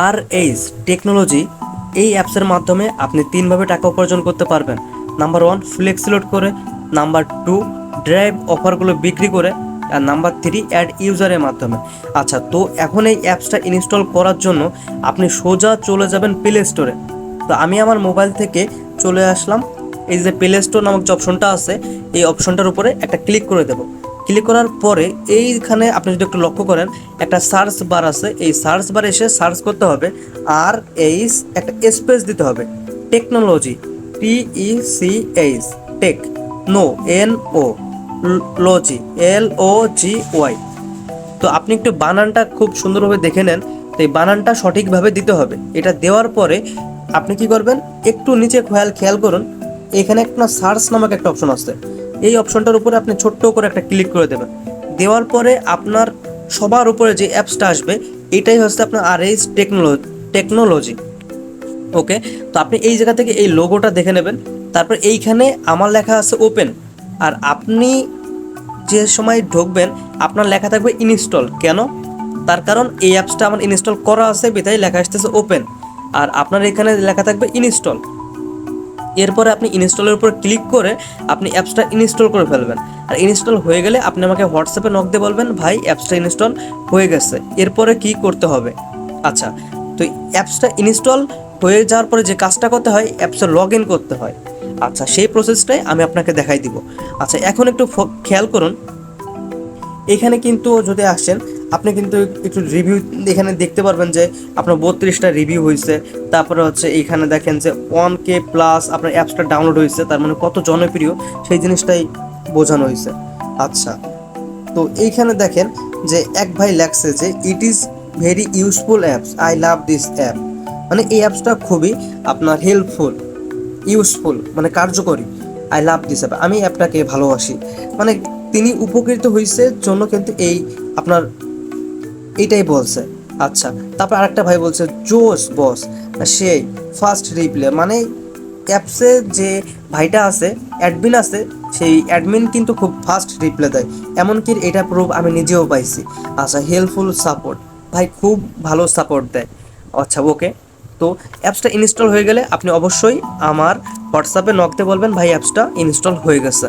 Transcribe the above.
আর H technology এই অ্যাপসের মাধ্যমে আপনি তিনভাবে টাকা উপার্জন করতে পারবেন। নাম্বার ওয়ান, ফ্লেক্সিলোড করে। নাম্বার টু, ড্রাইভ অফারগুলো বিক্রি করে। আর নাম্বার থ্রি, অ্যাড ইউজারের মাধ্যমে। আচ্ছা, তো এখন এই অ্যাপসটা ইনস্টল করার জন্য আপনি সোজা চলে যাবেন প্লে স্টোরে। তো আমি আমার মোবাইল থেকে চলে আসলাম, এই যে প্লে স্টোর নামক যে অপশনটা আছে এই অপশনটার উপরে একটা ক্লিক করে দেব। ক্লিক করার পরে এইখানে আপনি যদি একটু লক্ষ্য করেন একটা সার্চ বার আছে, এই সার্চ বারে এসে সার্চ করতে হবে আর এইচ একটা স্পেস দিতে হবে technology, TECH, tech, no, NO, logy, LOGY। তো আপনি একটু বানানটা খুব সুন্দরভাবে দেখে নেন, তো এই বানানটা সঠিকভাবে দিতে হবে। এটা দেওয়ার পরে আপনি কি করবেন, একটু নিচে খেয়াল করুন, এখানে একটা সার্চ নামক একটা অপশন আছে, এই অপশনটার উপরে আপনি ছোট্ট করে একটা ক্লিক করে দেবেন। দেওয়ার পরে আপনার সবার উপরে যে অ্যাপসটা আসবে এটাই হচ্ছে আপনার আরএইচ টেকনোলজি। ওকে, তো আপনি এই জায়গা থেকে এই লোগোটা দেখে নেবেন। তারপর এইখানে আমার লেখা আছে ওপেন, আর আপনি যে সময় ঢুকবেন আপনার লেখা থাকবে ইনস্টল। কেন? তার কারণ এই অ্যাপসটা আমার ইনস্টল করা আছে বিধায় লেখা আসতেছে ওপেন, আর আপনার এখানে লেখা থাকবে ইনস্টল। এরপরে আপনি ইনস্টলের উপর ক্লিক করে আপনি অ্যাপসটা ইনস্টল করে ফেলবেন। আর ইনস্টল হয়ে গেলে আপনি আমাকে হোয়াটসঅ্যাপে নক দিয়ে বলবেন ভাই অ্যাপসটা ইনস্টল হয়ে গেছে। এরপরে কি করতে হবে? আচ্ছা, তো অ্যাপসটা ইনস্টল হয়ে যাওয়ার পরে যে কাজটা করতে হয়, অ্যাপসে লগ ইন করতে হয়। আচ্ছা, সেই প্রসেসটাই আমি আপনাকে দেখাই দিব। আচ্ছা, এখন একটু খেয়াল করুন, এখানে কিন্তু যদি আসেন আপনি কিন্তু একটু রিভিউ এখানে দেখতে পারবেন যে আপনার 32টা রিভিউ হয়েছে। তারপরে হচ্ছে এইখানে দেখেন যে 1K প্লাস আপনার অ্যাপসটা ডাউনলোড হয়েছে, তার মানে কত জনপ্রিয় সেই জিনিসটাই বোঝানো হয়েছে। আচ্ছা, তো এইখানে দেখেন যে এক ভাই লেখছে যে it is very useful apps, I love this app. মানে এই অ্যাপসটা খুবই আপনার হেল্পফুল, ইউজফুল মানে কার্যকরী। আই লাভ দিস অ্যাপ, আমি অ্যাপটাকে ভালোবাসি। মানে তিনি উপকৃত হয়েছে জন্য কিন্তু এই আপনার এইটাই বলছে। আচ্ছা, তারপর আরেকটা ভাই বলছে জোস বস, সেই ফার্স্ট রিপ্লে, মানে অ্যাপসে যে ভাইটা আছে অ্যাডমিন আছে সেই অ্যাডমিন কিন্তু খুব ফাস্ট রিপ্লে দেয়, এমনকি এটা প্রুফ আমি নিজেও পাইছি। আচ্ছা, হেল্পফুল সাপোর্ট, ভাই খুব ভালো সাপোর্ট দেয়। আচ্ছা, ওকে, তো অ্যাপসটা ইনস্টল হয়ে গেলে আপনি অবশ্যই আমার হোয়াটসঅ্যাপে নক দিয়ে বলবেন ভাই অ্যাপসটা ইনস্টল হয়ে গেছে।